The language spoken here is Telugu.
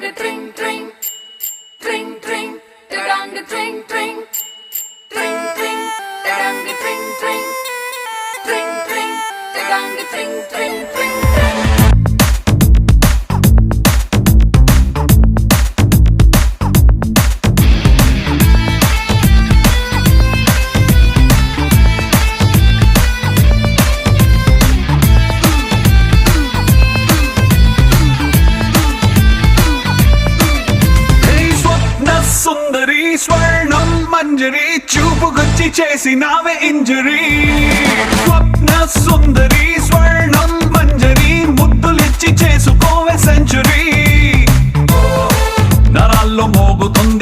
tring tring tring tring tadang tring tring tring tring tadang tring tring tring tring tadang tring tring tring tring. సుందరి స్వర్ణం మంజరి చూపుకొచ్చి చేసినావే ఇంజరీ. స్వప్న సుందరి స్వర్ణం మంజరి ముద్దులిచ్చి చేసుకోవే సెంచురీ. నరాల్లో మోగుతుంది